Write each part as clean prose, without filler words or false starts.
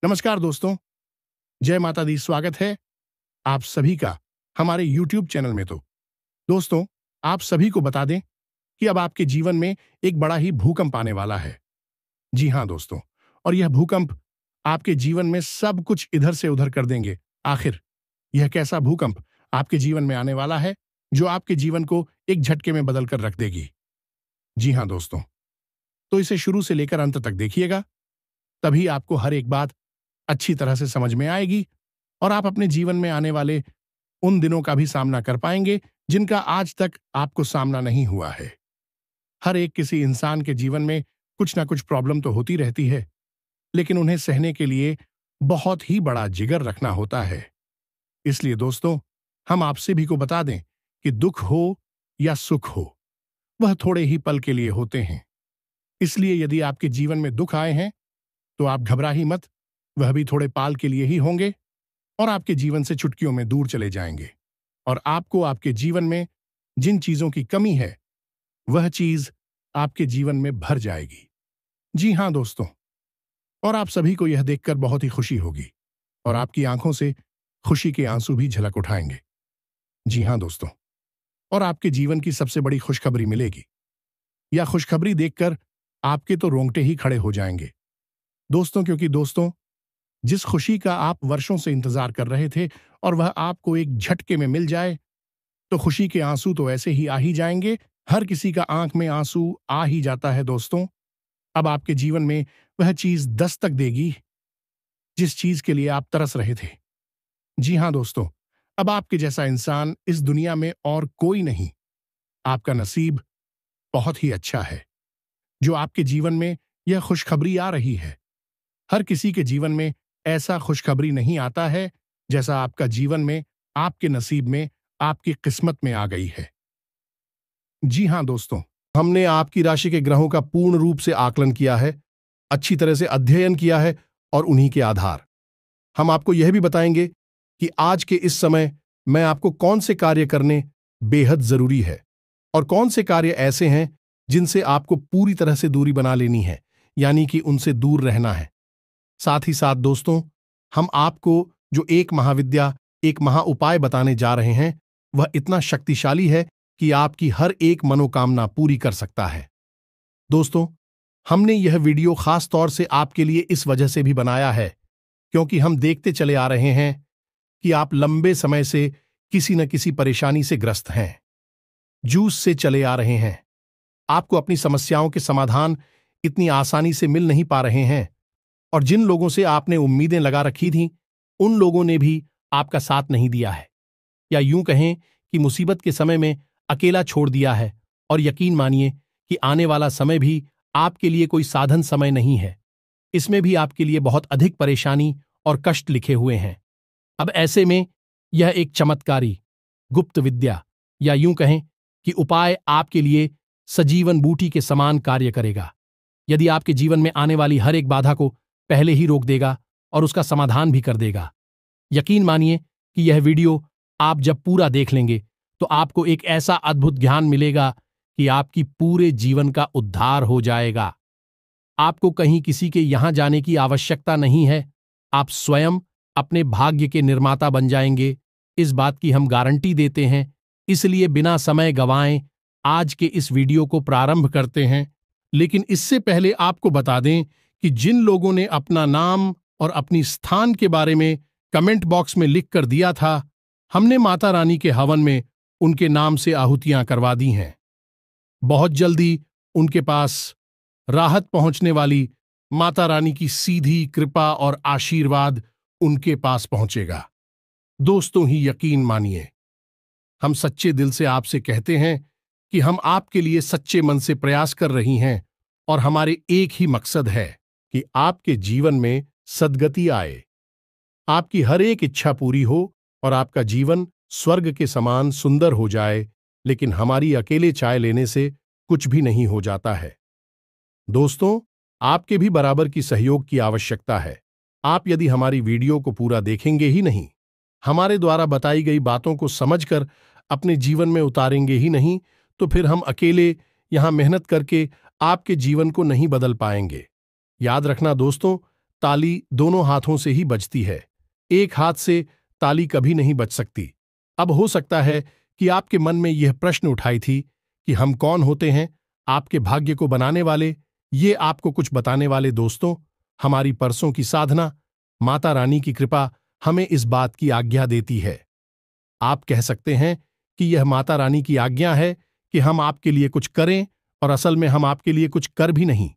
नमस्कार दोस्तों, जय माता दी। स्वागत है आप सभी का हमारे YouTube चैनल में। तो दोस्तों, आप सभी को बता दें कि अब आपके जीवन में एक बड़ा ही भूकंप आने वाला है। जी हाँ दोस्तों, और यह भूकंप आपके जीवन में सब कुछ इधर से उधर कर देंगे। आखिर यह कैसा भूकंप आपके जीवन में आने वाला है जो आपके जीवन को एक झटके में बदल कर रख देगी? जी हाँ दोस्तों, तो इसे शुरू से लेकर अंत तक देखिएगा, तभी आपको हर एक बात अच्छी तरह से समझ में आएगी और आप अपने जीवन में आने वाले उन दिनों का भी सामना कर पाएंगे जिनका आज तक आपको सामना नहीं हुआ है। हर एक किसी इंसान के जीवन में कुछ ना कुछ प्रॉब्लम तो होती रहती है, लेकिन उन्हें सहने के लिए बहुत ही बड़ा जिगर रखना होता है। इसलिए दोस्तों, हम आप सभी को बता दें कि दुख हो या सुख हो, वह थोड़े ही पल के लिए होते हैं। इसलिए यदि आपके जीवन में दुख आए हैं तो आप घबरा ही मत, वह भी थोड़े पाल के लिए ही होंगे और आपके जीवन से चुटकियों में दूर चले जाएंगे और आपको आपके जीवन में जिन चीजों की कमी है वह चीज आपके जीवन में भर जाएगी। जी हां दोस्तों, और आप सभी को यह देखकर बहुत ही खुशी होगी और आपकी आंखों से खुशी के आंसू भी झलक उठाएंगे। जी हां दोस्तों, और आपके जीवन की सबसे बड़ी खुशखबरी मिलेगी। यह खुशखबरी देखकर आपके तो रोंगटे ही खड़े हो जाएंगे दोस्तों, क्योंकि दोस्तों, जिस खुशी का आप वर्षों से इंतजार कर रहे थे और वह आपको एक झटके में मिल जाए तो खुशी के आंसू तो ऐसे ही आ ही जाएंगे। हर किसी का आंख में आंसू आ ही जाता है दोस्तों। अब आपके जीवन में वह चीज दस्तक देगी जिस चीज के लिए आप तरस रहे थे। जी हां दोस्तों, अब आपके जैसा इंसान इस दुनिया में और कोई नहीं। आपका नसीब बहुत ही अच्छा है जो आपके जीवन में यह खुशखबरी आ रही है। हर किसी के जीवन में ऐसा खुशखबरी नहीं आता है जैसा आपका जीवन में आपके नसीब में आपकी किस्मत में आ गई है। जी हां दोस्तों, हमने आपकी राशि के ग्रहों का पूर्ण रूप से आकलन किया है, अच्छी तरह से अध्ययन किया है और उन्हीं के आधार हम आपको यह भी बताएंगे कि आज के इस समय मैं आपको कौन से कार्य करने बेहद जरूरी है और कौन से कार्य ऐसे हैं जिनसे आपको पूरी तरह से दूरी बना लेनी है, यानी कि उनसे दूर रहना है। साथ ही साथ दोस्तों, हम आपको जो एक महाविद्या, एक महा उपाय बताने जा रहे हैं वह इतना शक्तिशाली है कि आपकी हर एक मनोकामना पूरी कर सकता है। दोस्तों, हमने यह वीडियो खास तौर से आपके लिए इस वजह से भी बनाया है क्योंकि हम देखते चले आ रहे हैं कि आप लंबे समय से किसी न किसी परेशानी से ग्रस्त हैं, जूझ से चले आ रहे हैं। आपको अपनी समस्याओं के समाधान इतनी आसानी से मिल नहीं पा रहे हैं और जिन लोगों से आपने उम्मीदें लगा रखी थीं उन लोगों ने भी आपका साथ नहीं दिया है, या यूं कहें कि मुसीबत के समय में अकेला छोड़ दिया है। और यकीन मानिए कि आने वाला समय भी आपके लिए कोई साधन समय नहीं है, इसमें भी आपके लिए बहुत अधिक परेशानी और कष्ट लिखे हुए हैं। अब ऐसे में यह एक चमत्कारी गुप्त विद्या या यूं कहें कि उपाय आपके लिए सजीवन बूटी के समान कार्य करेगा। यदि आपके जीवन में आने वाली हर एक बाधा को पहले ही रोक देगा और उसका समाधान भी कर देगा। यकीन मानिए कि यह वीडियो आप जब पूरा देख लेंगे तो आपको एक ऐसा अद्भुत ज्ञान मिलेगा कि आपकी पूरे जीवन का उद्धार हो जाएगा। आपको कहीं किसी के यहां जाने की आवश्यकता नहीं है, आप स्वयं अपने भाग्य के निर्माता बन जाएंगे, इस बात की हम गारंटी देते हैं। इसलिए बिना समय गंवाएं आज के इस वीडियो को प्रारंभ करते हैं। लेकिन इससे पहले आपको बता दें कि जिन लोगों ने अपना नाम और अपनी स्थान के बारे में कमेंट बॉक्स में लिख कर दिया था, हमने माता रानी के हवन में उनके नाम से आहुतियां करवा दी हैं। बहुत जल्दी उनके पास राहत पहुंचने वाली माता रानी की सीधी कृपा और आशीर्वाद उनके पास पहुंचेगा। दोस्तों, ही यकीन मानिए, हम सच्चे दिल से आपसे कहते हैं कि हम आपके लिए सच्चे मन से प्रयास कर रही हैं और हमारे एक ही मकसद है कि आपके जीवन में सद्गति आए, आपकी हर एक इच्छा पूरी हो और आपका जीवन स्वर्ग के समान सुंदर हो जाए। लेकिन हमारी अकेले चाय लेने से कुछ भी नहीं हो जाता है। दोस्तों, आपके भी बराबर की सहयोग की आवश्यकता है। आप यदि हमारी वीडियो को पूरा देखेंगे ही नहीं, हमारे द्वारा बताई गई बातों को समझकर अपने जीवन में उतारेंगे ही नहीं, तो फिर हम अकेले यहां मेहनत करके आपके जीवन को नहीं बदल पाएंगे। याद रखना दोस्तों, ताली दोनों हाथों से ही बजती है। एक हाथ से ताली कभी नहीं बज सकती। अब हो सकता है कि आपके मन में यह प्रश्न उठाई थी कि हम कौन होते हैं, आपके भाग्य को बनाने वाले, ये आपको कुछ बताने वाले। दोस्तों, हमारी परसों की साधना, माता रानी की कृपा हमें इस बात की आज्ञा देती है। आप कह सकते हैं कि यह माता रानी की आज्ञा है कि हम आपके लिए कुछ करें, और असल में हम आपके लिए कुछ कर भी नहीं।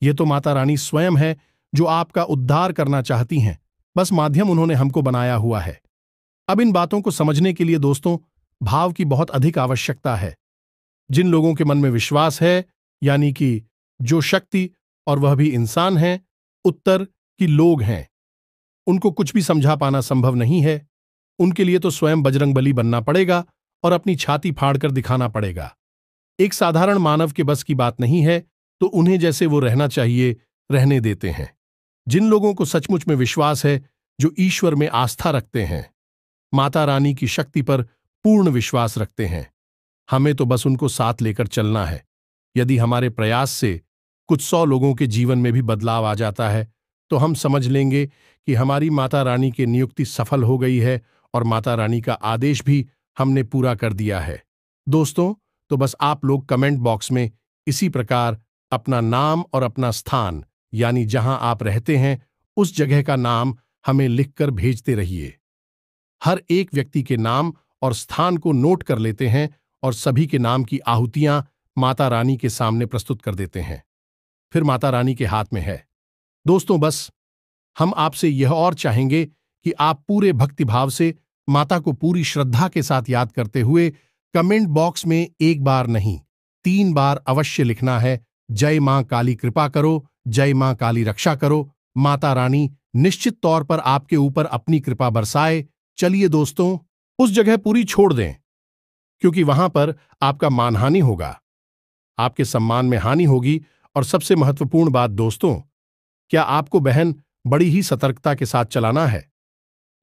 ये तो माता रानी स्वयं है जो आपका उद्धार करना चाहती हैं। बस माध्यम उन्होंने हमको बनाया हुआ है। अब इन बातों को समझने के लिए दोस्तों, भाव की बहुत अधिक आवश्यकता है। जिन लोगों के मन में विश्वास है, यानी कि जो शक्ति, और वह भी इंसान हैं, उत्तर की लोग हैं, उनको कुछ भी समझा पाना संभव नहीं है। उनके लिए तो स्वयं बजरंगबली बनना पड़ेगा और अपनी छाती फाड़कर दिखाना पड़ेगा। एक साधारण मानव के बस की बात नहीं है, तो उन्हें जैसे वो रहना चाहिए रहने देते हैं। जिन लोगों को सचमुच में विश्वास है, जो ईश्वर में आस्था रखते हैं, माता रानी की शक्ति पर पूर्ण विश्वास रखते हैं, हमें तो बस उनको साथ लेकर चलना है। यदि हमारे प्रयास से कुछ 100 लोगों के जीवन में भी बदलाव आ जाता है, तो हम समझ लेंगे कि हमारी माता रानी की नियुक्ति सफल हो गई है और माता रानी का आदेश भी हमने पूरा कर दिया है। दोस्तों, तो बस आप लोग कमेंट बॉक्स में इसी प्रकार अपना नाम और अपना स्थान, यानी जहां आप रहते हैं, उस जगह का नाम हमें लिखकर भेजते रहिए। हर एक व्यक्ति के नाम और स्थान को नोट कर लेते हैं और सभी के नाम की आहुतियां माता रानी के सामने प्रस्तुत कर देते हैं। फिर माता रानी के हाथ में है। दोस्तों, बस हम आपसे यह और चाहेंगे कि आप पूरे भक्तिभाव से माता को पूरी श्रद्धा के साथ याद करते हुए कमेंट बॉक्स में एक बार नहीं, 3 बार अवश्य लिखना है, जय मां काली कृपा करो, जय मां काली रक्षा करो। माता रानी निश्चित तौर पर आपके ऊपर अपनी कृपा बरसाए। चलिए दोस्तों, उस जगह पूरी छोड़ दें, क्योंकि वहां पर आपका मानहानि होगा, आपके सम्मान में हानि होगी। और सबसे महत्वपूर्ण बात दोस्तों, क्या आपको बहन बड़ी ही सतर्कता के साथ चलाना है।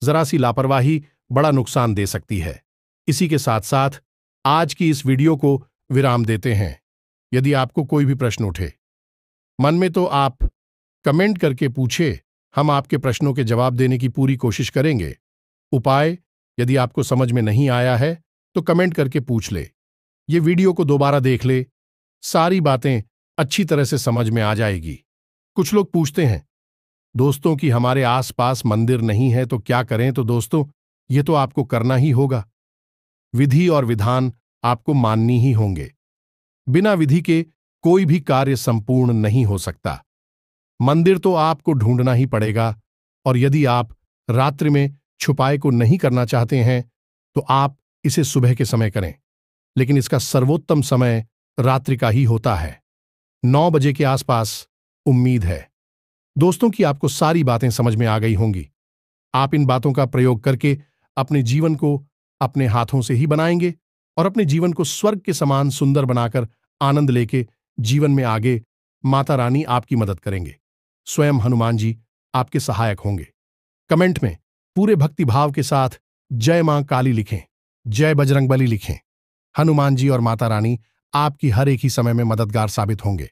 जरा सी लापरवाही बड़ा नुकसान दे सकती है। इसी के साथ साथ आज की इस वीडियो को विराम देते हैं। यदि आपको कोई भी प्रश्न उठे मन में, तो आप कमेंट करके पूछे, हम आपके प्रश्नों के जवाब देने की पूरी कोशिश करेंगे। उपाय, यदि आपको समझ में नहीं आया है तो कमेंट करके पूछ ले। ये वीडियो को दोबारा देख ले, सारी बातें अच्छी तरह से समझ में आ जाएगी। कुछ लोग पूछते हैं दोस्तों कि हमारे आसपास मंदिर नहीं है तो क्या करें। तो दोस्तों, ये तो आपको करना ही होगा। विधि और विधान आपको माननी ही होंगे। बिना विधि के कोई भी कार्य संपूर्ण नहीं हो सकता। मंदिर तो आपको ढूंढना ही पड़ेगा, और यदि आप रात्रि में छुपाए को नहीं करना चाहते हैं तो आप इसे सुबह के समय करें, लेकिन इसका सर्वोत्तम समय रात्रि का ही होता है, 9 बजे के आसपास। उम्मीद है दोस्तों कि आपको सारी बातें समझ में आ गई होंगी। आप इन बातों का प्रयोग करके अपने जीवन को अपने हाथों से ही बनाएंगे और अपने जीवन को स्वर्ग के समान सुंदर बनाकर आनंद लेके जीवन में आगे माता रानी आपकी मदद करेंगे। स्वयं हनुमान जी आपके सहायक होंगे। कमेंट में पूरे भक्तिभाव के साथ जय मां काली लिखें, जय बजरंगबली लिखें। हनुमान जी और माता रानी आपकी हर एक ही समय में मददगार साबित होंगे।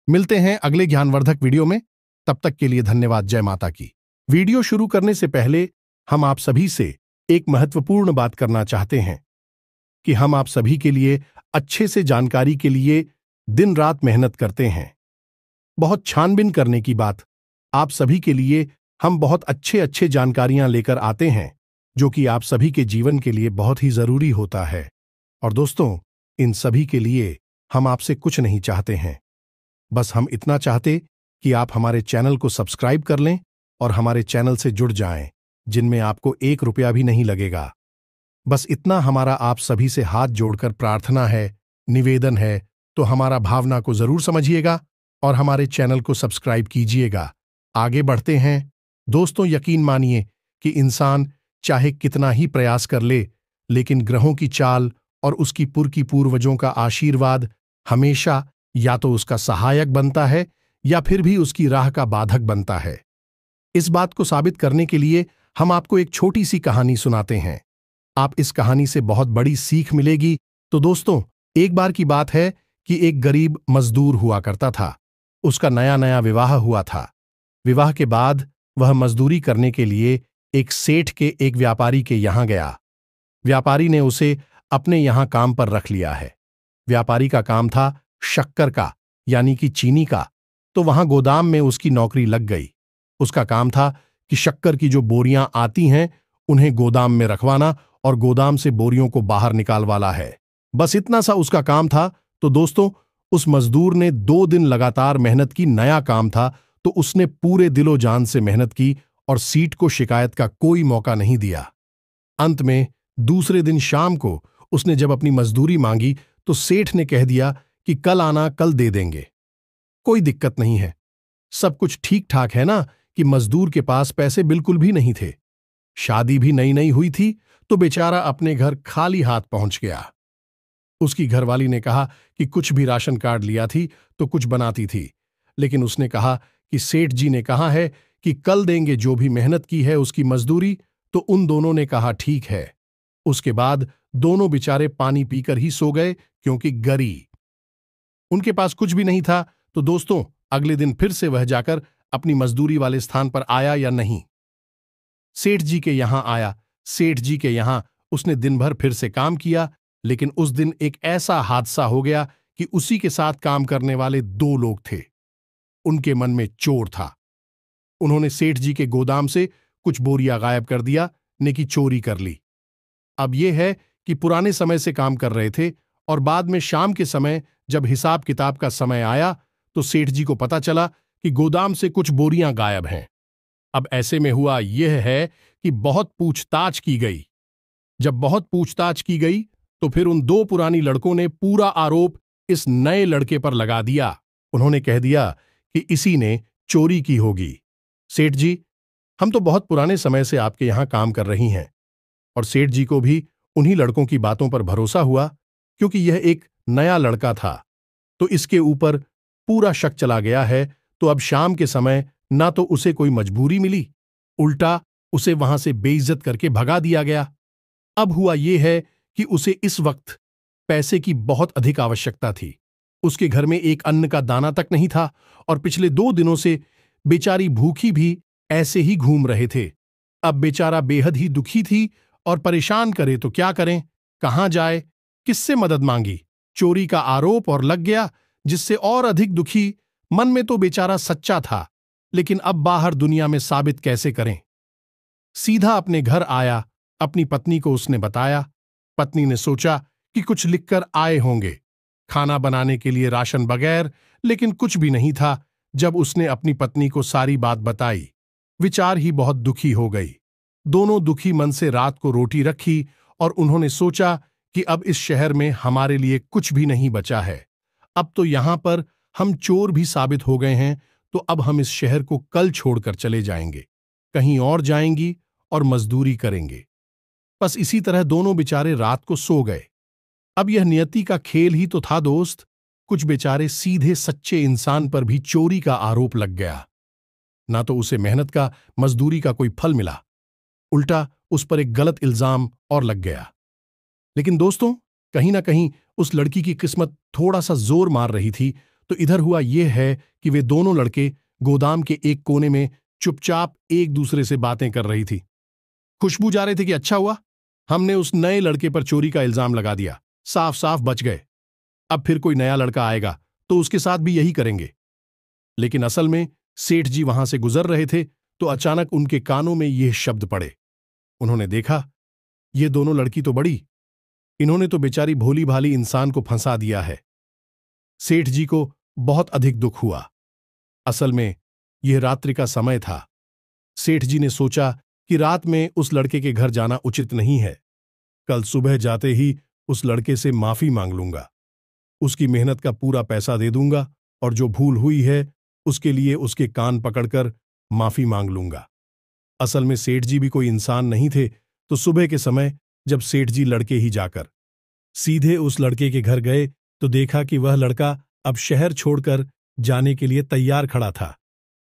मिलते हैं अगले ज्ञानवर्धक वीडियो में। तब तक के लिए धन्यवाद। जय माता की। वीडियो शुरू करने से पहले हम आप सभी से एक महत्वपूर्ण बात करना चाहते हैं कि हम आप सभी के लिए अच्छे से जानकारी के लिए दिन रात मेहनत करते हैं। बहुत छानबीन करने की बात, आप सभी के लिए हम बहुत अच्छे जानकारियां लेकर आते हैं, जो कि आप सभी के जीवन के लिए बहुत ही जरूरी होता है। और दोस्तों, इन सभी के लिए हम आपसे कुछ नहीं चाहते हैं, बस हम इतना चाहते कि आप हमारे चैनल को सब्सक्राइब कर लें और हमारे चैनल से जुड़ जाएं, जिनमें आपको 1 रुपया भी नहीं लगेगा। बस इतना हमारा आप सभी से हाथ जोड़कर प्रार्थना है, निवेदन है। तो हमारा भावना को जरूर समझिएगा और हमारे चैनल को सब्सक्राइब कीजिएगा। आगे बढ़ते हैं दोस्तों। यकीन मानिए कि इंसान चाहे कितना ही प्रयास कर ले, लेकिन ग्रहों की चाल और उसकी पूर्वजों का आशीर्वाद हमेशा या तो उसका सहायक बनता है या फिर भी उसकी राह का बाधक बनता है। इस बात को साबित करने के लिए हम आपको एक छोटी सी कहानी सुनाते हैं। आप इस कहानी से बहुत बड़ी सीख मिलेगी। तो दोस्तों, एक बार की बात है कि एक गरीब मजदूर हुआ करता था। उसका नया नया विवाह हुआ था। विवाह के बाद वह मजदूरी करने के लिए एक सेठ के एक व्यापारी के यहां गया। व्यापारी ने उसे अपने यहां काम पर रख लिया है। व्यापारी का काम था शक्कर का, यानी कि चीनी का, तो वहां गोदाम में उसकी नौकरी लग गई। उसका काम था कि शक्कर की जो बोरियां आती हैं उन्हें गोदाम में रखवाना और गोदाम से बोरियों को बाहर निकालवाना है। बस इतना सा उसका काम था। तो दोस्तों, उस मजदूर ने 2 दिन लगातार मेहनत की। नया काम था तो उसने पूरे दिलो जान से मेहनत की और सीट को शिकायत का कोई मौका नहीं दिया। अंत में दूसरे दिन शाम को उसने जब अपनी मजदूरी मांगी तो सेठ ने कह दिया कि कल आना, कल दे देंगे, कोई दिक्कत नहीं है। सब कुछ ठीक ठाक है ना कि मजदूर के पास पैसे बिल्कुल भी नहीं थे। शादी भी नई नई हुई थी तो बेचारा अपने घर खाली हाथ पहुंच गया। उसकी घरवाली ने कहा कि कुछ भी राशन कार्ड लिया थी तो कुछ बनाती थी, लेकिन उसने कहा कि सेठ जी ने कहा है कि कल देंगे जो भी मेहनत की है उसकी मजदूरी। तो उन दोनों ने कहा ठीक है। उसके बाद दोनों बेचारे पानी पीकर ही सो गए, क्योंकि गरी उनके पास कुछ भी नहीं था। तो दोस्तों, अगले दिन फिर से वह जाकर अपनी मजदूरी वाले स्थान पर आया या नहीं? सेठ जी के यहां आया। सेठ जी के यहां उसने दिन भर फिर से काम किया, लेकिन उस दिन एक ऐसा हादसा हो गया कि उसी के साथ काम करने वाले 2 लोग थे। उनके मन में चोर था। उन्होंने सेठ जी के गोदाम से कुछ बोरियां गायब कर दिया, ने की चोरी कर ली। अब यह है कि पुराने समय से काम कर रहे थे और बाद में शाम के समय जब हिसाब किताब का समय आया तो सेठ जी को पता चला कि गोदाम से कुछ बोरियां गायब हैं। अब ऐसे में हुआ यह है कि बहुत पूछताछ की गई। जब बहुत पूछताछ की गई तो फिर उन 2 पुरानी लड़कों ने पूरा आरोप इस नए लड़के पर लगा दिया। उन्होंने कह दिया कि इसी ने चोरी की होगी। सेठ जी, हम तो बहुत पुराने समय से आपके यहां काम कर रही हैं। और सेठ जी को भी उन्हीं लड़कों की बातों पर भरोसा हुआ, क्योंकि यह एक नया लड़का था तो इसके ऊपर पूरा शक चला गया है। तो अब शाम के समय ना तो उसे कोई मजबूरी मिली, उल्टा उसे वहां से बेइज्जत करके भगा दिया गया। अब हुआ यह है कि उसे इस वक्त पैसे की बहुत अधिक आवश्यकता थी। उसके घर में एक अन्न का दाना तक नहीं था और पिछले 2 दिनों से बेचारी भूखी भी ऐसे ही घूम रहे थे। अब बेचारा बेहद ही दुखी थी और परेशान करे तो क्या करें, कहां जाए, किससे मदद मांगी। चोरी का आरोप और लग गया, जिससे और अधिक दुखी। मन में तो बेचारा सच्चा था, लेकिन अब बाहर दुनिया में साबित कैसे करें। सीधा अपने घर आया। अपनी पत्नी को उसने बताया। पत्नी ने सोचा कि कुछ लिखकर आए होंगे खाना बनाने के लिए राशन बगैर, लेकिन कुछ भी नहीं था। जब उसने अपनी पत्नी को सारी बात बताई, विचार ही बहुत दुखी हो गई। दोनों दुखी मन से रात को रोटी रखी और उन्होंने सोचा कि अब इस शहर में हमारे लिए कुछ भी नहीं बचा है। अब तो यहां पर हम चोर भी साबित हो गए हैं, तो अब हम इस शहर को कल छोड़कर चले जाएंगे, कहीं और जाएंगी और मजदूरी करेंगे। बस इसी तरह दोनों बेचारे रात को सो गए। अब यह नियति का खेल ही तो था दोस्त। कुछ बेचारे सीधे सच्चे इंसान पर भी चोरी का आरोप लग गया। ना तो उसे मेहनत का, मजदूरी का कोई फल मिला, उल्टा उस पर एक गलत इल्जाम और लग गया। लेकिन दोस्तों, कहीं ना कहीं उस लड़की की किस्मत थोड़ा सा जोर मार रही थी। तो इधर हुआ यह है कि वे दोनों लड़के गोदाम के एक कोने में चुपचाप एक दूसरे से बातें कर रही थी। खुशबू जा रहे थे कि अच्छा हुआ हमने उस नए लड़के पर चोरी का इल्जाम लगा दिया, साफ साफ बच गए। अब फिर कोई नया लड़का आएगा तो उसके साथ भी यही करेंगे। लेकिन असल में सेठ जी वहां से गुजर रहे थे तो अचानक उनके कानों में यह शब्द पड़े। उन्होंने देखा, ये दोनों लड़की तो बड़ी, इन्होंने तो बेचारी भोली भाली इंसान को फंसा दिया है। सेठ जी को बहुत अधिक दुख हुआ। असल में यह रात्रि का समय था। सेठ जी ने सोचा कि रात में उस लड़के के घर जाना उचित नहीं है। कल सुबह जाते ही उस लड़के से माफी मांग लूंगा, उसकी मेहनत का पूरा पैसा दे दूंगा और जो भूल हुई है उसके लिए उसके कान पकड़कर माफी मांग लूंगा। असल में सेठ जी भी कोई इंसान नहीं थे। तो सुबह के समय जब सेठ जी लड़के ही जाकर सीधे उस लड़के के घर गए तो देखा कि वह लड़का अब शहर छोड़कर जाने के लिए तैयार खड़ा था।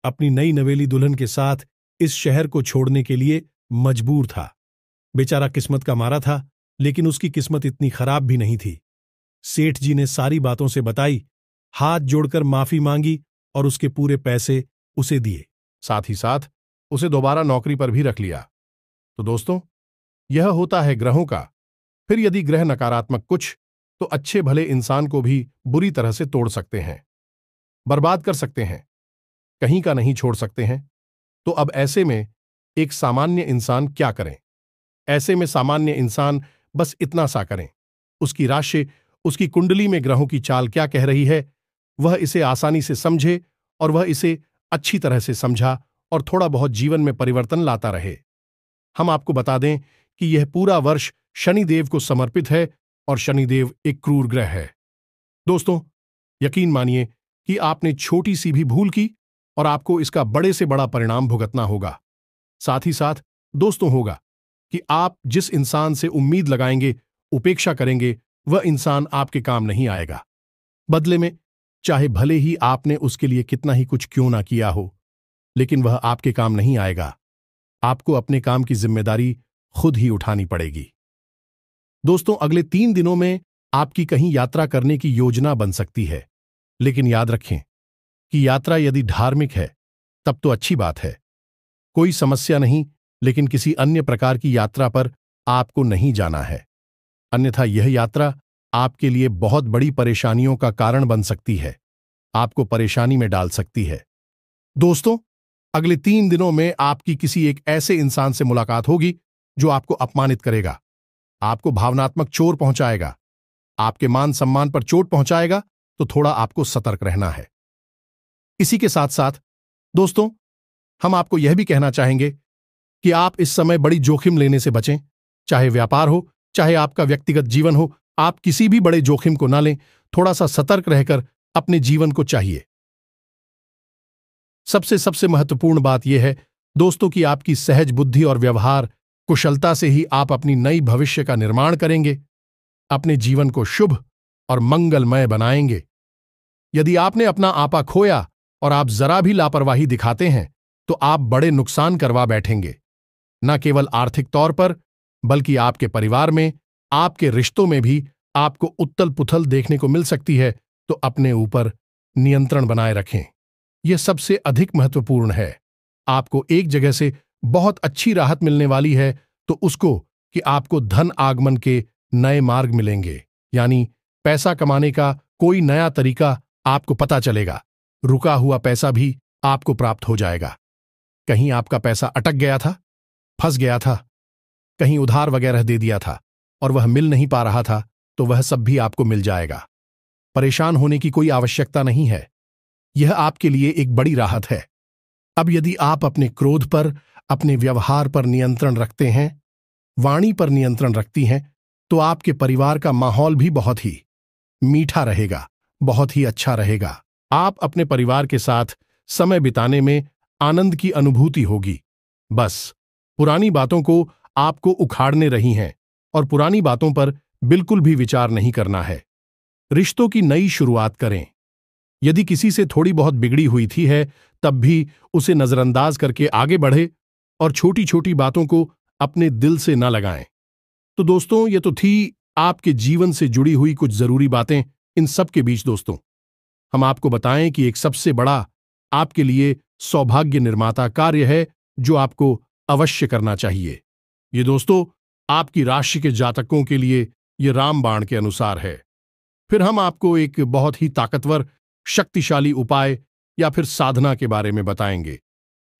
अपनी नई नवेली दुल्हन के साथ इस शहर को छोड़ने के लिए मजबूर था। बेचारा किस्मत का मारा था, लेकिन उसकी किस्मत इतनी खराब भी नहीं थी। सेठ जी ने सारी बातों से बताई, हाथ जोड़कर माफी मांगी और उसके पूरे पैसे उसे दिए। साथ ही साथ उसे दोबारा नौकरी पर भी रख लिया। तो दोस्तों, यह होता है ग्रहों का। फिर यदि ग्रह नकारात्मक कुछ, तो अच्छे भले इंसान को भी बुरी तरह से तोड़ सकते हैं, बर्बाद कर सकते हैं, कहीं का नहीं छोड़ सकते हैं। तो अब ऐसे में एक सामान्य इंसान क्या करें? ऐसे में सामान्य इंसान बस इतना सा करें, उसकी राशि, उसकी कुंडली में ग्रहों की चाल क्या कह रही है, वह इसे आसानी से समझे और वह इसे अच्छी तरह से समझा और थोड़ा बहुत जीवन में परिवर्तन लाता रहे। हम आपको बता दें कि यह पूरा वर्ष शनिदेव को समर्पित है और शनिदेव एक क्रूर ग्रह है। दोस्तों, यकीन मानिए कि आपने छोटी सी भी भूल की और आपको इसका बड़े से बड़ा परिणाम भुगतना होगा। साथ ही साथ दोस्तों होगा कि आप जिस इंसान से उम्मीद लगाएंगे, उपेक्षा करेंगे, वह इंसान आपके काम नहीं आएगा। बदले में चाहे भले ही आपने उसके लिए कितना ही कुछ क्यों ना किया हो, लेकिन वह आपके काम नहीं आएगा। आपको अपने काम की जिम्मेदारी खुद ही उठानी पड़ेगी। दोस्तों, अगले 3 दिनों में आपकी कहीं यात्रा करने की योजना बन सकती है, लेकिन याद रखें कि यात्रा यदि धार्मिक है तब तो अच्छी बात है, कोई समस्या नहीं, लेकिन किसी अन्य प्रकार की यात्रा पर आपको नहीं जाना है। अन्यथा यह यात्रा आपके लिए बहुत बड़ी परेशानियों का कारण बन सकती है, आपको परेशानी में डाल सकती है। दोस्तों, अगले 3 दिनों में आपकी किसी एक ऐसे इंसान से मुलाकात होगी जो आपको अपमानित करेगा, आपको भावनात्मक चोट पहुंचाएगा, आपके मान सम्मान पर चोट पहुंचाएगा। तो थोड़ा आपको सतर्क रहना है। इसी के साथ साथ दोस्तों, हम आपको यह भी कहना चाहेंगे कि आप इस समय बड़ी जोखिम लेने से बचें। चाहे व्यापार हो, चाहे आपका व्यक्तिगत जीवन हो, आप किसी भी बड़े जोखिम को ना लें। थोड़ा सा सतर्क रहकर अपने जीवन को चाहिए। सबसे महत्वपूर्ण बात यह है दोस्तों कि आपकी सहज बुद्धि और व्यवहार कुशलता से ही आप अपनी नई भविष्य का निर्माण करेंगे, अपने जीवन को शुभ और मंगलमय बनाएंगे। यदि आपने अपना आपा खोया और आप जरा भी लापरवाही दिखाते हैं, तो आप बड़े नुकसान करवा बैठेंगे, न केवल आर्थिक तौर पर, बल्कि आपके परिवार में, आपके रिश्तों में भी आपको उथल पुथल देखने को मिल सकती है। तो अपने ऊपर नियंत्रण बनाए रखें, यह सबसे अधिक महत्वपूर्ण है। आपको एक जगह से बहुत अच्छी राहत मिलने वाली है, तो उसको कि आपको धन आगमन के नए मार्ग मिलेंगे, यानी पैसा कमाने का कोई नया तरीका आपको पता चलेगा। रुका हुआ पैसा भी आपको प्राप्त हो जाएगा। कहीं आपका पैसा अटक गया था, फंस गया था, कहीं उधार वगैरह दे दिया था और वह मिल नहीं पा रहा था, तो वह सब भी आपको मिल जाएगा। परेशान होने की कोई आवश्यकता नहीं है, यह आपके लिए एक बड़ी राहत है। अब यदि आप अपने क्रोध पर, अपने व्यवहार पर नियंत्रण रखते हैं, वाणी पर नियंत्रण रखती हैं, तो आपके परिवार का माहौल भी बहुत ही मीठा रहेगा, बहुत ही अच्छा रहेगा। आप अपने परिवार के साथ समय बिताने में आनंद की अनुभूति होगी। बस पुरानी बातों को आपको उखाड़ने रही हैं और पुरानी बातों पर बिल्कुल भी विचार नहीं करना है। रिश्तों की नई शुरुआत करें। यदि किसी से थोड़ी बहुत बिगड़ी हुई थी है, तब भी उसे नजरअंदाज करके आगे बढ़े और छोटी छोटी बातों को अपने दिल से न लगाएं। तो दोस्तों, ये तो थी आपके जीवन से जुड़ी हुई कुछ जरूरी बातें। इन सब के बीच दोस्तों, हम आपको बताएं कि एक सबसे बड़ा आपके लिए सौभाग्य निर्माता कार्य है जो आपको अवश्य करना चाहिए। ये दोस्तों आपकी राशि के जातकों के लिए ये रामबाण के अनुसार है। फिर हम आपको एक बहुत ही ताकतवर, शक्तिशाली उपाय या फिर साधना के बारे में बताएंगे,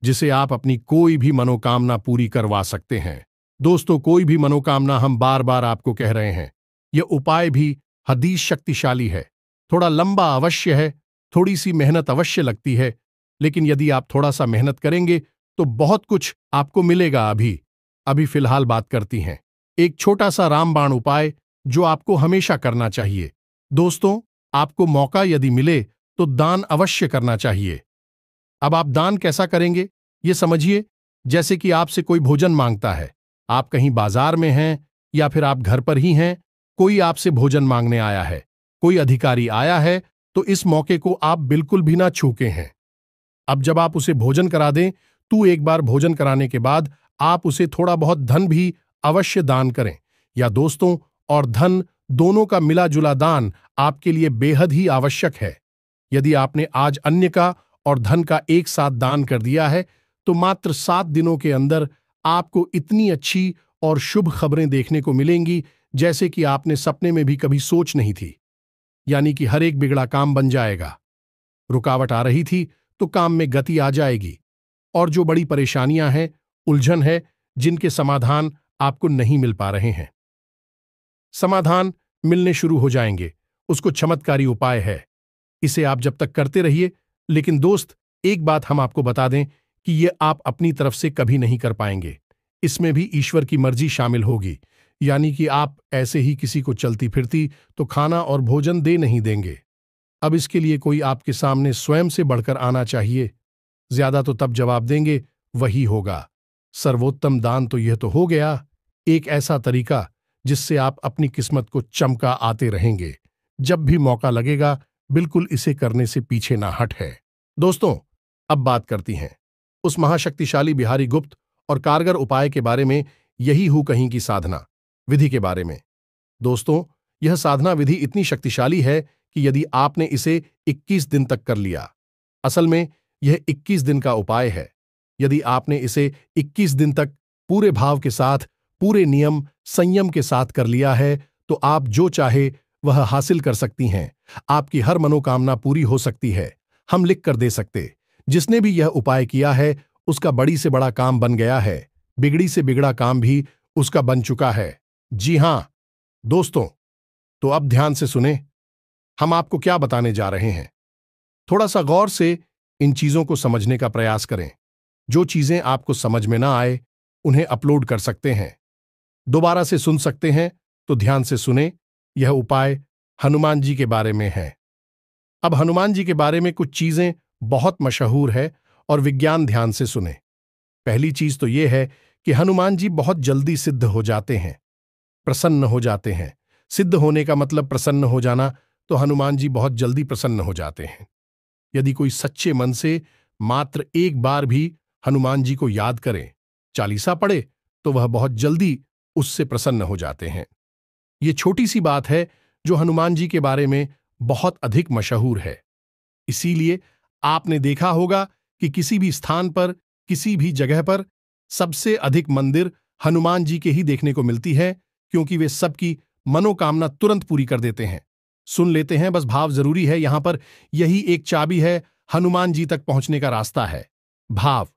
जिसे आप अपनी कोई भी मनोकामना पूरी करवा सकते हैं। दोस्तों, कोई भी मनोकामना, हम बार बार आपको कह रहे हैं, यह उपाय भी हदीस शक्तिशाली है। थोड़ा लंबा अवश्य है, थोड़ी सी मेहनत अवश्य लगती है, लेकिन यदि आप थोड़ा सा मेहनत करेंगे तो बहुत कुछ आपको मिलेगा। अभी फिलहाल बात करती हैं एक छोटा सा रामबाण उपाय जो आपको हमेशा करना चाहिए। दोस्तों, आपको मौका यदि मिले तो दान अवश्य करना चाहिए। अब आप दान कैसा करेंगे ये समझिए। जैसे कि आपसे कोई भोजन मांगता है, आप कहीं बाजार में हैं या फिर आप घर पर ही हैं, कोई आपसे भोजन मांगने आया है, कोई अधिकारी आया है, तो इस मौके को आप बिल्कुल भी ना छूके हैं। अब जब आप उसे भोजन करा दें, तो एक बार भोजन कराने के बाद आप उसे थोड़ा बहुत धन भी अवश्य दान करें। या दोस्तों, और धन दोनों का मिला जुला दान आपके लिए बेहद ही आवश्यक है। यदि आपने आज अन्य का और धन का एक साथ दान कर दिया है तो मात्र 7 दिनों के अंदर आपको इतनी अच्छी और शुभ खबरें देखने को मिलेंगी जैसे कि आपने सपने में भी कभी सोच नहीं थी। यानी कि हर एक बिगड़ा काम बन जाएगा। रुकावट आ रही थी तो काम में गति आ जाएगी, और जो बड़ी परेशानियां हैं, उलझन है, जिनके समाधान आपको नहीं मिल पा रहे हैं, समाधान मिलने शुरू हो जाएंगे। उसको चमत्कारी उपाय है। इसे आप जब तक करते रहिए। लेकिन दोस्त, एक बात हम आपको बता दें कि ये आप अपनी तरफ से कभी नहीं कर पाएंगे। इसमें भी ईश्वर की मर्जी शामिल होगी। यानी कि आप ऐसे ही किसी को चलती फिरती तो खाना और भोजन दे नहीं देंगे। अब इसके लिए कोई आपके सामने स्वयं से बढ़कर आना चाहिए। ज्यादा तो तब जवाब देंगे वही होगा। सर्वोत्तम दान तो यह तो हो गया, एक ऐसा तरीका जिससे आप अपनी किस्मत को चमका आते रहेंगे। जब भी मौका लगेगा बिल्कुल इसे करने से पीछे ना हट है। दोस्तों, अब बात करती हैं उस महाशक्तिशाली बिहारी गुप्त और कारगर उपाय के बारे में, यही हूं कहीं की साधना विधि के बारे में। दोस्तों, यह साधना विधि इतनी शक्तिशाली है कि यदि आपने इसे 21 दिन तक कर लिया, असल में यह 21 दिन का उपाय है। यदि आपने इसे 21 दिन तक पूरे भाव के साथ, पूरे नियम संयम के साथ कर लिया है तो आप जो चाहे वह हासिल कर सकती हैं। आपकी हर मनोकामना पूरी हो सकती है। हम लिख कर दे सकते। जिसने भी यह उपाय किया है उसका बड़ी से बड़ा काम बन गया है। बिगड़ी से बिगड़ा काम भी उसका बन चुका है। जी हां दोस्तों, तो अब ध्यान से सुने, हम आपको क्या बताने जा रहे हैं। थोड़ा सा गौर से इन चीजों को समझने का प्रयास करें। जो चीजें आपको समझ में ना आए उन्हें अपलोड कर सकते हैं, दोबारा से सुन सकते हैं, तो ध्यान से सुने। यह उपाय हनुमान जी के बारे में है। अब हनुमान जी के बारे में कुछ चीजें बहुत मशहूर है और विज्ञान ध्यान से सुने। पहली चीज तो यह है कि हनुमान जी बहुत जल्दी सिद्ध हो जाते हैं, प्रसन्न हो जाते हैं। सिद्ध होने का मतलब प्रसन्न हो जाना, तो हनुमान जी बहुत जल्दी प्रसन्न हो जाते हैं। यदि कोई सच्चे मन से मात्र एक बार भी हनुमान जी को याद करे, चालीसा पढ़े, तो वह बहुत जल्दी उससे प्रसन्न हो जाते हैं। ये छोटी सी बात है जो हनुमान जी के बारे में बहुत अधिक मशहूर है। इसीलिए आपने देखा होगा कि किसी भी स्थान पर, किसी भी जगह पर सबसे अधिक मंदिर हनुमान जी के ही देखने को मिलती है, क्योंकि वे सबकी मनोकामना तुरंत पूरी कर देते हैं। सुन लेते हैं, बस भाव जरूरी है यहां पर। यही एक चाबी है हनुमान जी तक पहुंचने का रास्ता है, भाव।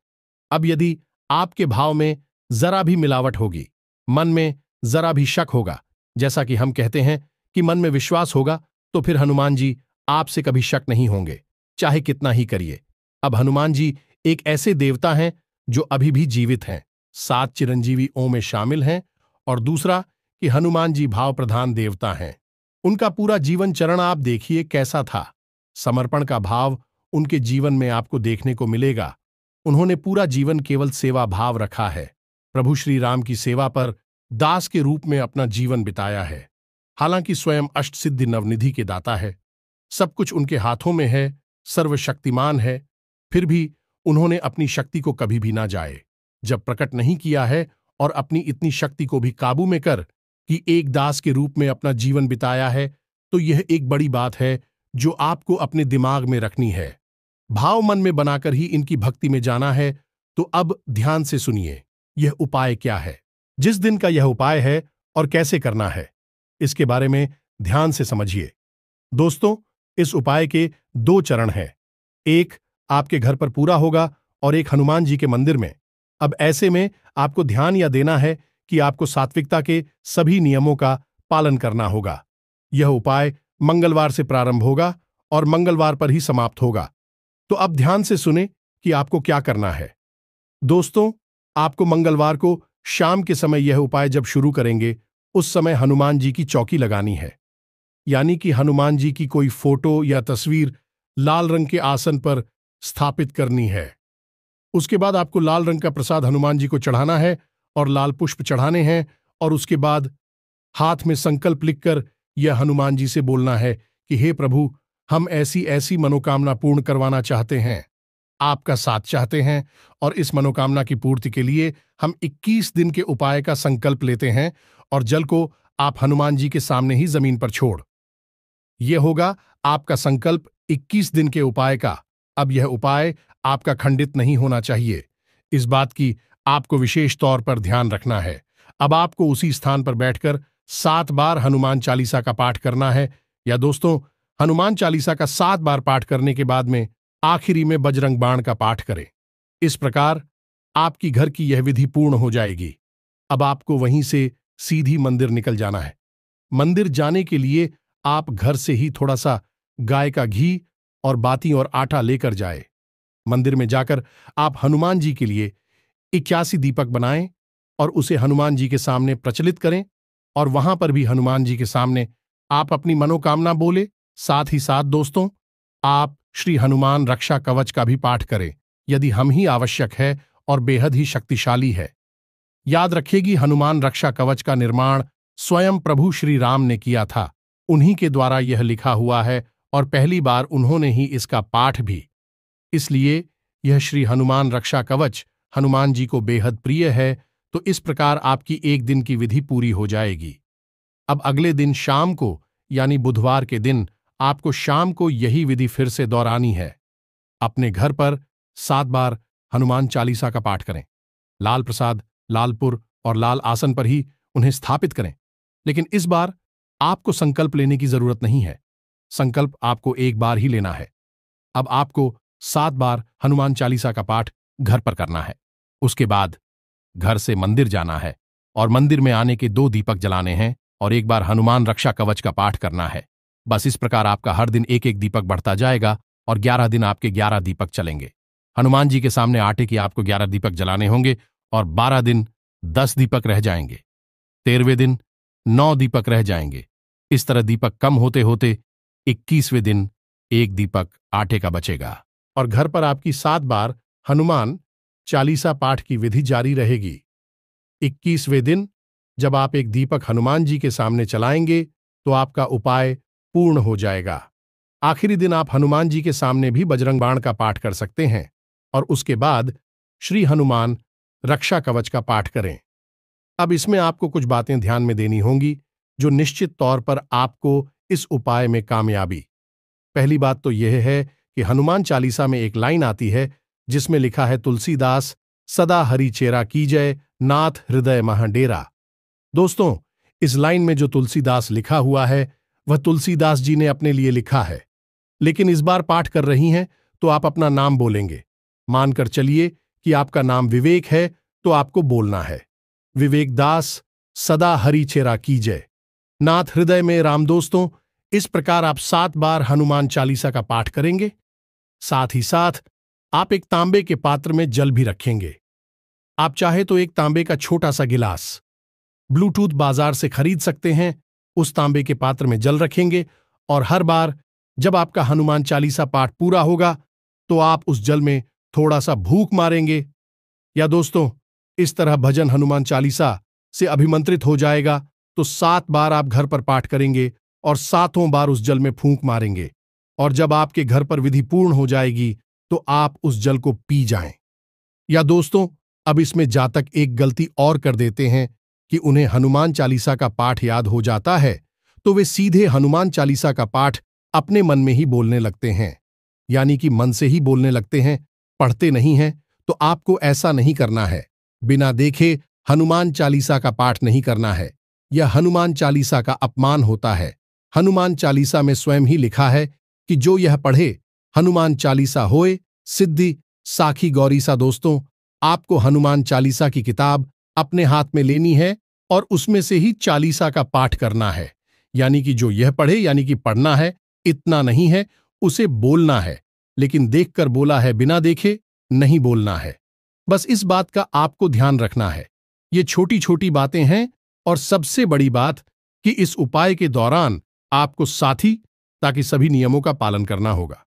अब यदि आपके भाव में जरा भी मिलावट होगी, मन में जरा भी शक होगा, जैसा कि हम कहते हैं कि मन में विश्वास होगा, तो फिर हनुमान जी आपसे कभी शक नहीं होंगे, चाहे कितना ही करिए। अब हनुमान जी एक ऐसे देवता हैं जो अभी भी जीवित हैं। 7 चिरंजीवी ओं में शामिल हैं। और दूसरा कि हनुमान जी भाव प्रधान देवता हैं। उनका पूरा जीवन चरण आप देखिए कैसा था। समर्पण का भाव उनके जीवन में आपको देखने को मिलेगा। उन्होंने पूरा जीवन केवल सेवा भाव रखा है। प्रभु श्री राम की सेवा पर दास के रूप में अपना जीवन बिताया है। हालांकि स्वयं अष्टसिद्धि नवनिधि के दाता है, सब कुछ उनके हाथों में है, सर्वशक्तिमान है, फिर भी उन्होंने अपनी शक्ति को कभी भी ना जाए जब प्रकट नहीं किया है, और अपनी इतनी शक्ति को भी काबू में कर कि एक दास के रूप में अपना जीवन बिताया है। तो यह एक बड़ी बात है जो आपको अपने दिमाग में रखनी है। भाव मन में बनाकर ही इनकी भक्ति में जाना है। तो अब ध्यान से सुनिए, यह उपाय क्या है, जिस दिन का यह उपाय है और कैसे करना है, इसके बारे में ध्यान से समझिए। दोस्तों, इस उपाय के 2 चरण हैं। एक आपके घर पर पूरा होगा और एक हनुमान जी के मंदिर में। अब ऐसे में आपको ध्यान यह देना है कि आपको सात्विकता के सभी नियमों का पालन करना होगा। यह उपाय मंगलवार से प्रारंभ होगा और मंगलवार पर ही समाप्त होगा। तो अब ध्यान से सुने कि आपको क्या करना है। दोस्तों, आपको मंगलवार को शाम के समय यह उपाय जब शुरू करेंगे, उस समय हनुमान जी की चौकी लगानी है। यानी कि हनुमान जी की कोई फोटो या तस्वीर लाल रंग के आसन पर स्थापित करनी है। उसके बाद आपको लाल रंग का प्रसाद हनुमान जी को चढ़ाना है और लाल पुष्प चढ़ाने हैं, और उसके बाद हाथ में संकल्प लिखकर यह हनुमान जी से बोलना है कि हे प्रभु, हम ऐसी ऐसी मनोकामना पूर्ण करवाना चाहते हैं, आपका साथ चाहते हैं, और इस मनोकामना की पूर्ति के लिए हम 21 दिन के उपाय का संकल्प लेते हैं, और जल को आप हनुमान जी के सामने ही जमीन पर छोड़। यह होगा आपका संकल्प 21 दिन के उपाय का। अब यह उपाय आपका खंडित नहीं होना चाहिए। इस बात की आपको विशेष तौर पर ध्यान रखना है। अब आपको उसी स्थान पर बैठकर 7 बार हनुमान चालीसा का पाठ करना है। या दोस्तों, हनुमान चालीसा का 7 बार पाठ करने के बाद में आखिरी में बजरंग बाण का पाठ करें। इस प्रकार आपकी घर की यह विधि पूर्ण हो जाएगी। अब आपको वहीं से सीधी मंदिर निकल जाना है। मंदिर जाने के लिए आप घर से ही थोड़ा सा गाय का घी और बाती और आटा लेकर जाए। मंदिर में जाकर आप हनुमान जी के लिए 81 दीपक बनाएं और उसे हनुमान जी के सामने प्रचलित करें, और वहां पर भी हनुमान जी के सामने आप अपनी मनोकामना बोले। साथ ही साथ दोस्तों, आप श्री हनुमान रक्षा कवच का भी पाठ करें, यदि हम ही आवश्यक है और बेहद ही शक्तिशाली है। याद रखेगी, हनुमान रक्षा कवच का निर्माण स्वयं प्रभु श्री राम ने किया था। उन्हीं के द्वारा यह लिखा हुआ है और पहली बार उन्होंने ही इसका पाठ भी। इसलिए यह श्री हनुमान रक्षा कवच हनुमान जी को बेहद प्रिय है। तो इस प्रकार आपकी एक दिन की विधि पूरी हो जाएगी। अब अगले दिन शाम को, यानी बुधवार के दिन, आपको शाम को यही विधि फिर से दोहरानी है। अपने घर पर 7 बार हनुमान चालीसा का पाठ करें। लाल प्रसाद, लालपुर और लाल आसन पर ही उन्हें स्थापित करें। लेकिन इस बार आपको संकल्प लेने की जरूरत नहीं है। संकल्प आपको एक बार ही लेना है। अब आपको 7 बार हनुमान चालीसा का पाठ घर पर करना है। उसके बाद घर से मंदिर जाना है और मंदिर में आने के 2 दीपक जलाने हैं और एक बार हनुमान रक्षा कवच का पाठ करना है। बस इस प्रकार आपका हर दिन एक एक दीपक बढ़ता जाएगा और 11 दिन आपके 11 दीपक चलेंगे। हनुमान जी के सामने आटे की आपको 11 दीपक जलाने होंगे और 12 दिन 10 दीपक रह जाएंगे। 13वें दिन 9 दीपक रह जाएंगे। इस तरह दीपक कम होते होते 21वें दिन 1 दीपक आटे का बचेगा और घर पर आपकी 7 बार हनुमान चालीसा पाठ की विधि जारी रहेगी। 21वें दिन जब आप एक दीपक हनुमान जी के सामने चलाएंगे तो आपका उपाय पूर्ण हो जाएगा। आखिरी दिन आप हनुमान जी के सामने भी बजरंग बाण का पाठ कर सकते हैं और उसके बाद श्री हनुमान रक्षा कवच का पाठ करें। अब इसमें आपको कुछ बातें ध्यान में देनी होंगी जो निश्चित तौर पर आपको इस उपाय में कामयाबी। पहली बात तो यह है कि हनुमान चालीसा में एक लाइन आती है जिसमें लिखा है, तुलसीदास सदा हरि चेरा कीजय, नाथ हृदय मह डेरा। दोस्तों, इस लाइन में जो तुलसीदास लिखा हुआ है वह तुलसीदास जी ने अपने लिए लिखा है। लेकिन इस बार पाठ कर रही हैं तो आप अपना नाम बोलेंगे। मानकर चलिए कि आपका नाम विवेक है तो आपको बोलना है, विवेक दास सदा हरि चेरा कीजय, नाथ हृदय में राम। दोस्तों, इस प्रकार आप 7 बार हनुमान चालीसा का पाठ करेंगे। साथ ही साथ आप एक तांबे के पात्र में जल भी रखेंगे। आप चाहे तो एक तांबे का छोटा सा गिलास ब्लूटूथ बाजार से खरीद सकते हैं, उस तांबे के पात्र में जल रखेंगे और हर बार जब आपका हनुमान चालीसा पाठ पूरा होगा तो आप उस जल में थोड़ा सा फूंक मारेंगे। या दोस्तों, इस तरह भजन हनुमान चालीसा से अभिमंत्रित हो जाएगा तो 7 बार आप घर पर पाठ करेंगे और 7 बार उस जल में फूंक मारेंगे और जब आपके घर पर विधि पूर्ण हो जाएगी तो आप उस जल को पी जाएं। या दोस्तों, अब इसमें जातक एक गलती और कर देते हैं कि उन्हें हनुमान चालीसा का पाठ याद हो जाता है तो वे सीधे हनुमान चालीसा का पाठ अपने मन में ही बोलने लगते हैं, यानी कि मन से ही बोलने लगते हैं, पढ़ते नहीं हैं। तो आपको ऐसा नहीं करना है। बिना देखे हनुमान चालीसा का पाठ नहीं करना है। यह हनुमान चालीसा का अपमान होता है। हनुमान चालीसा में स्वयं ही लिखा है कि जो यह पढ़े हनुमान चालीसा होए सिद्धि साखी गौरीसा। दोस्तों, आपको हनुमान चालीसा की किताब अपने हाथ में लेनी है और उसमें से ही चालीसा का पाठ करना है। यानी कि जो यह पढ़े, यानी कि पढ़ना है, इतना नहीं है, उसे बोलना है। लेकिन देखकर बोला है, बिना देखे नहीं बोलना है। बस इस बात का आपको ध्यान रखना है। ये छोटी छोटी बातें हैं और सबसे बड़ी बात कि इस उपाय के दौरान आपको साथी ताकि सभी नियमों का पालन करना होगा।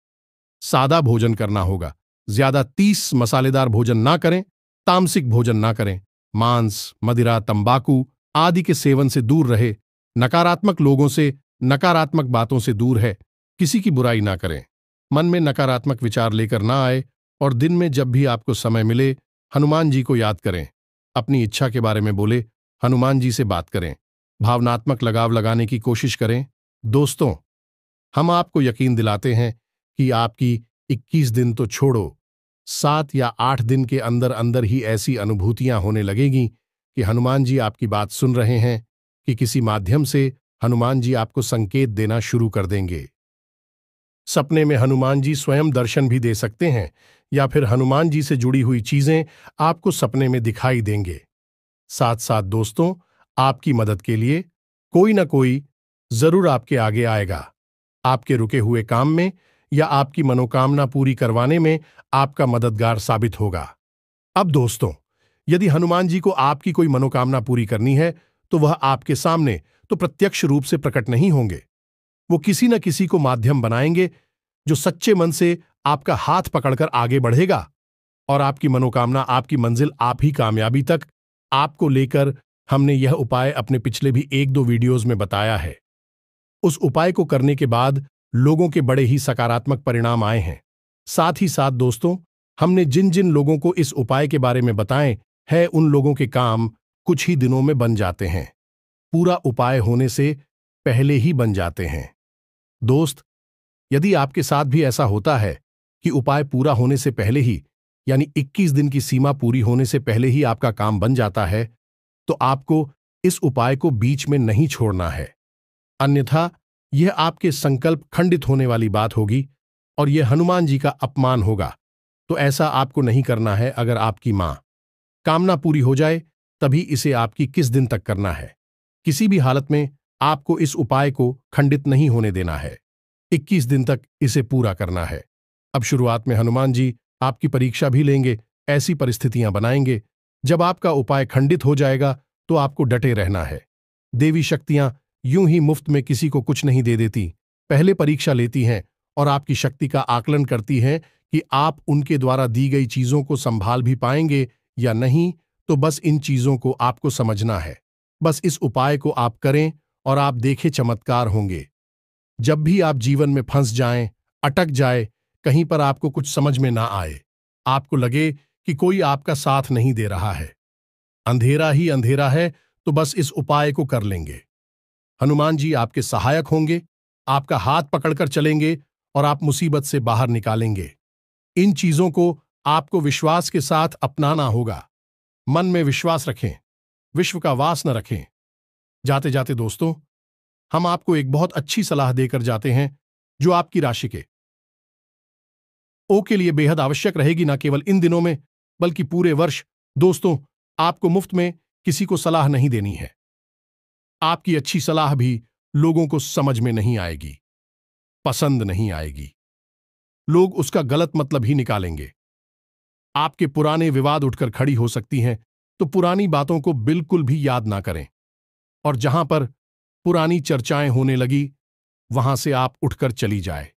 सादा भोजन करना होगा, ज्यादा 30 मसालेदार भोजन ना करें, तामसिक भोजन ना करें, मांस, मदिरा, तंबाकू आदि के सेवन से दूर रहे, नकारात्मक लोगों से, नकारात्मक बातों से दूर है, किसी की बुराई ना करें, मन में नकारात्मक विचार लेकर ना आए और दिन में जब भी आपको समय मिले हनुमान जी को याद करें, अपनी इच्छा के बारे में बोले, हनुमान जी से बात करें, भावनात्मक लगाव लगाने की कोशिश करें। दोस्तों, हम आपको यकीन दिलाते हैं कि आपकी 21 दिन तो छोड़ो, 7 या 8 दिन के अंदर अंदर ही ऐसी अनुभूतियां होने लगेगी कि हनुमान जी आपकी बात सुन रहे हैं, कि किसी माध्यम से हनुमान जी आपको संकेत देना शुरू कर देंगे। सपने में हनुमान जी स्वयं दर्शन भी दे सकते हैं, या फिर हनुमान जी से जुड़ी हुई चीजें आपको सपने में दिखाई देंगे। साथ साथ दोस्तों, आपकी मदद के लिए कोई ना कोई जरूर आपके आगे आएगा। आपके रुके हुए काम में या आपकी मनोकामना पूरी करवाने में आपका मददगार साबित होगा। अब दोस्तों, यदि हनुमान जी को आपकी कोई मनोकामना पूरी करनी है, तो वह आपके सामने तो प्रत्यक्ष रूप से प्रकट नहीं होंगे। वो किसी न किसी को माध्यम बनाएंगे, जो सच्चे मन से आपका हाथ पकड़कर आगे बढ़ेगा और आपकी मनोकामना, आपकी मंजिल, आप ही कामयाबी तक आपको लेकर। हमने यह उपाय अपने पिछले भी 1-2 वीडियोज में बताया है। उस उपाय को करने के बाद लोगों के बड़े ही सकारात्मक परिणाम आए हैं। साथ ही साथ दोस्तों, हमने जिन जिन लोगों को इस उपाय के बारे में बताएं है, उन लोगों के काम कुछ ही दिनों में बन जाते हैं। पूरा उपाय होने से पहले ही बन जाते हैं। दोस्त, यदि आपके साथ भी ऐसा होता है कि उपाय पूरा होने से पहले ही, यानी 21 दिन की सीमा पूरी होने से पहले ही आपका काम बन जाता है, तो आपको इस उपाय को बीच में नहीं छोड़ना है। अन्यथा यह आपके संकल्प खंडित होने वाली बात होगी और यह हनुमान जी का अपमान होगा। तो ऐसा आपको नहीं करना है। अगर आपकी मां कामना पूरी हो जाए, तभी इसे आपकी किस दिन तक करना है। किसी भी हालत में आपको इस उपाय को खंडित नहीं होने देना है। 21 दिन तक इसे पूरा करना है। अब शुरुआत में हनुमान जी आपकी परीक्षा भी लेंगे, ऐसी परिस्थितियां बनाएंगे। जब आपका उपाय खंडित हो जाएगा, तो आपको डटे रहना है। देवी शक्तियां यूं ही मुफ्त में किसी को कुछ नहीं दे देती। पहले परीक्षा लेती हैं और आपकी शक्ति का आकलन करती हैं कि आप उनके द्वारा दी गई चीजों को संभाल भी पाएंगे या नहीं। तो बस इन चीजों को आपको समझना है। बस इस उपाय को आप करें और आप देखें चमत्कार होंगे। जब भी आप जीवन में फंस जाएं, अटक जाए, कहीं पर आपको कुछ समझ में ना आए, आपको लगे कि कोई आपका साथ नहीं दे रहा है, अंधेरा ही अंधेरा है, तो बस इस उपाय को कर लेंगे। हनुमान जी आपके सहायक होंगे, आपका हाथ पकड़कर चलेंगे और आप मुसीबत से बाहर निकालेंगे। इन चीजों को आपको विश्वास के साथ अपनाना होगा। मन में विश्वास रखें, विश्व का वास न रखें। जाते जाते दोस्तों, हम आपको एक बहुत अच्छी सलाह देकर जाते हैं, जो आपकी राशि के ओ के लिए बेहद आवश्यक रहेगी, न केवल इन दिनों में बल्कि पूरे वर्ष। दोस्तों, आपको मुफ्त में किसी को सलाह नहीं देनी है। आपकी अच्छी सलाह भी लोगों को समझ में नहीं आएगी, पसंद नहीं आएगी। लोग उसका गलत मतलब ही निकालेंगे। आपके पुराने विवाद उठकर खड़ी हो सकती हैं, तो पुरानी बातों को बिल्कुल भी याद ना करें। और जहां पर पुरानी चर्चाएं होने लगी, वहां से आप उठकर चली जाए।